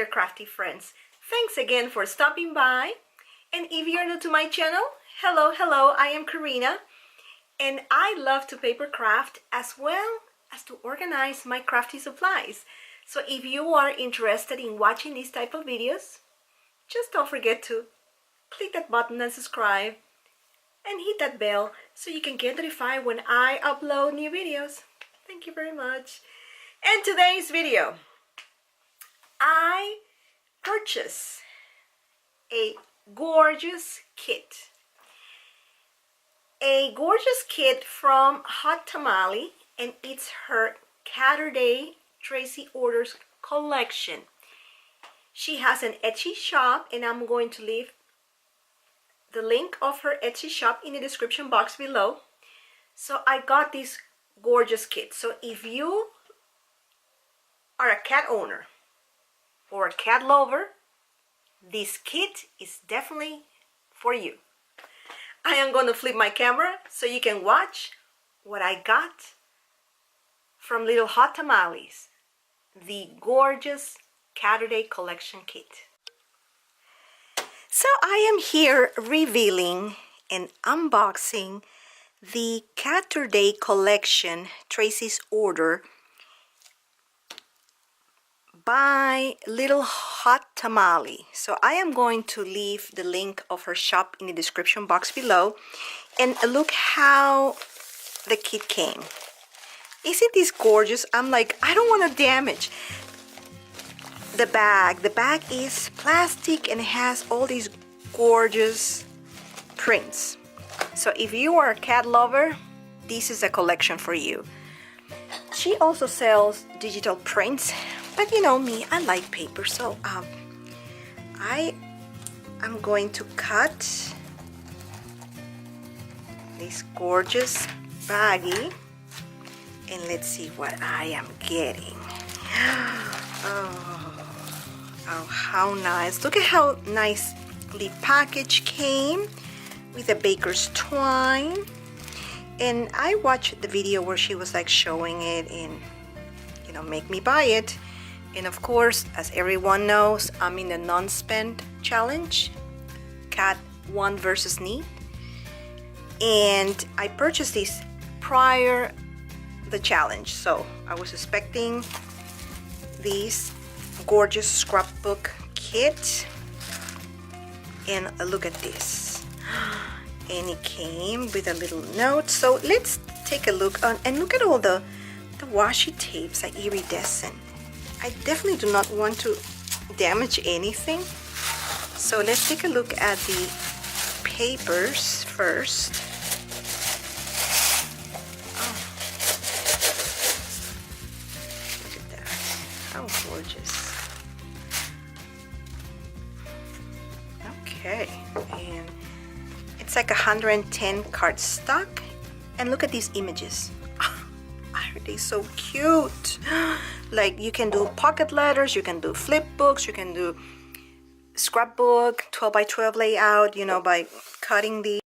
crafty friends. Thanks again for stopping by. And if you're new to my channel, hello, I am Karina. And I love to paper craft as well as to organize my crafty supplies. So if you are interested in watching these type of videos, just don't forget to click that button and subscribe and hit that bell so you can get notified when I upload new videos. Thank you very much. And today's video, I purchased a gorgeous kit. A gorgeous kit from Hot Tamale, and it's her Caturday Tracy Orders collection. She has an Etsy shop, and I'm going to leave the link of her Etsy shop in the description box below. So I got this gorgeous kit. So if you are a cat owner or a cat lover, this kit is definitely for you. I am going to flip my camera so you can watch what I got from Little Hot Tamales, the gorgeous Caturday Collection kit. So I am here revealing and unboxing the Caturday Collection Tracy's Order by Little Hot Tamale. So I am going to leave the link of her shop in the description box below. And look how the kit came. Isn't this gorgeous? I'm like, I don't want to damage the bag. The bag is plastic and it has all these gorgeous prints. So if you are a cat lover, this is a collection for you. She also sells digital prints, but you know me, I like paper, so I am going to cut this gorgeous baggie, and let's see what I am getting. Oh, how nice. Look at how nicely packaged came with a baker's twine. And I watched the video where she was like showing it and, you know, make me buy it. And of course, as everyone knows, I'm in the non-spend challenge, Cat 1 versus Need. And I purchased this prior the challenge. So I was expecting this gorgeous scrapbook kit, and look at this, and it came with a little note. So let's take a look on, and look at all the washi tapes are iridescent. I definitely do not want to damage anything, so let's take a look at the papers first. Look at that, how gorgeous. Okay, and it's like 110 cardstock, and look at these images. Are they so cute? Like, you can do pocket letters, you can do flip books, you can do scrapbook 12 by 12 layout, you know, by cutting the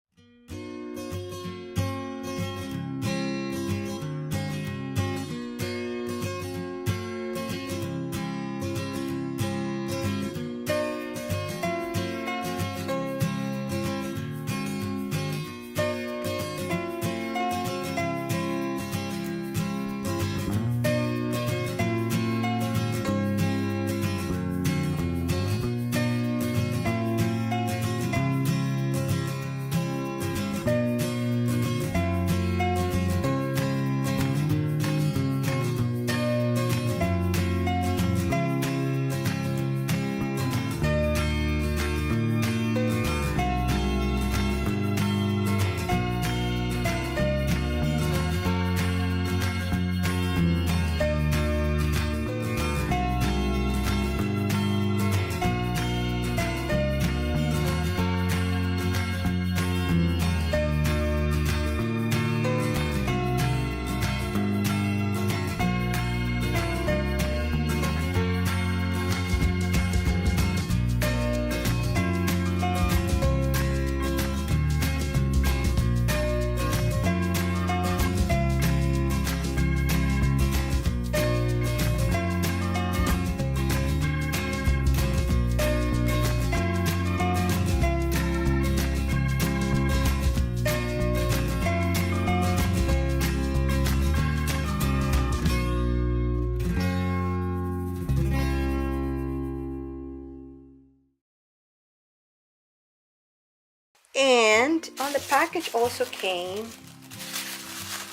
And on the package also came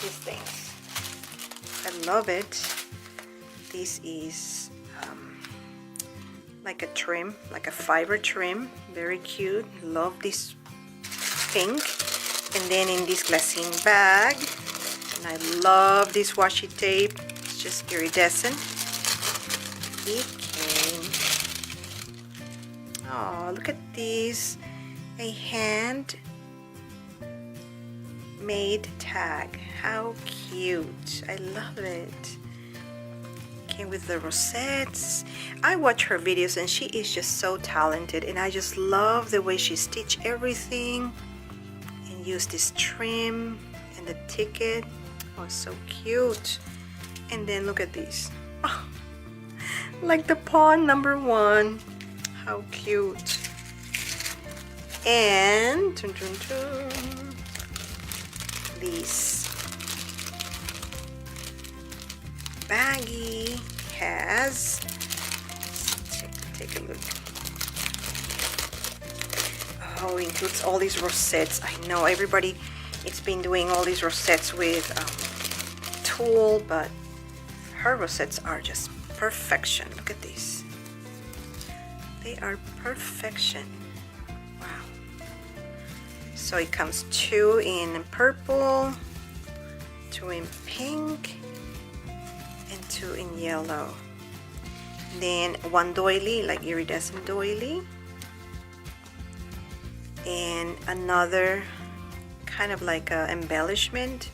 these things. I love it. This is like a trim, like a fiber trim. Very cute. Love this pink. And then in this glassine bag. And I love this washi tape. It's just iridescent. It came. Oh, look at this. A hand made tag. How cute. I love it. Came with the rosettes. I watch her videos and she is just so talented, and I just love the way she stitched everything and used this trim and the ticket. Oh, so cute. And then look at these. Oh, like the pawn number 1. How cute. And dun, dun, dun, this baggie has, take a look. Oh, it includes all these rosettes. I know everybody, it's been doing all these rosettes with tulle, but her rosettes are just perfection. Look at these. They are perfection. Wow. So it comes 2 in purple, 2 in pink, and 2 in yellow. Then 1 doily, like iridescent doily, and another kind of like a embellishment.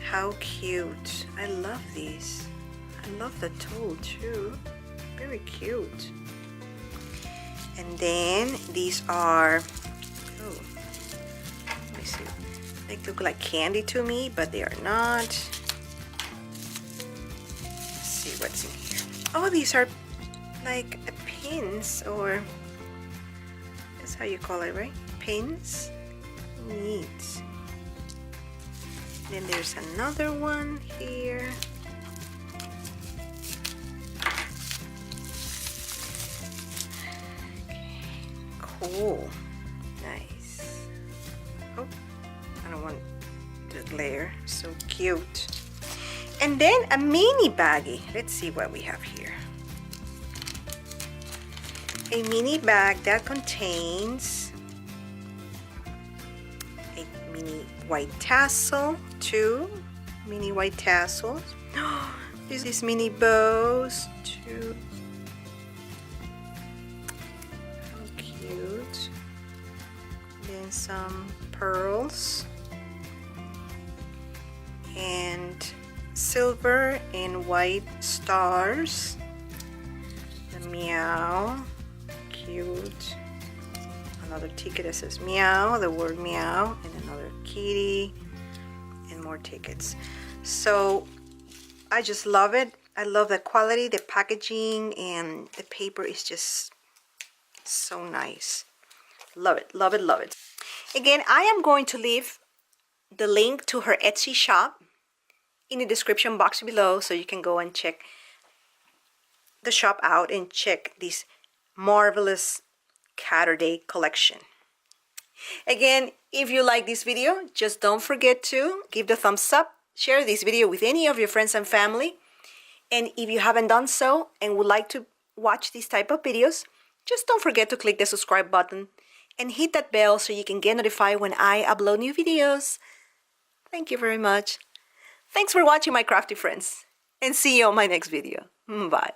How cute. I love these. I love the tulle too. Very cute. And then these are, oh, let me see. They look like candy to me, but they are not. Let's see what's in here. Oh, these are like pins, or that's how you call it, right? Pins. Neat. Then there's another one here. Cool. Nice. Oh, I don't want the glare. So cute. And then a mini baggie. Let's see what we have here. A mini bag that contains a mini white tassel, 2 mini white tassels. These mini bows, 2. Then some pearls and silver and white stars. The meow, cute. Another ticket that says meow, the word meow, and another kitty, and more tickets. So I just love it. I love the quality, the packaging, and the paper is just so nice. Love it, love it, love it. Again, I am going to leave the link to her Etsy shop in the description box below, so you can go and check the shop out and check this marvelous Caturday collection. Again, if you like this video, just don't forget to give the thumbs up, share this video with any of your friends and family, and if you haven't done so and would like to watch these type of videos, just don't forget to click the subscribe button and hit that bell so you can get notified when I upload new videos. Thank you very much. Thanks for watching, my crafty friends, and see you on my next video. Bye.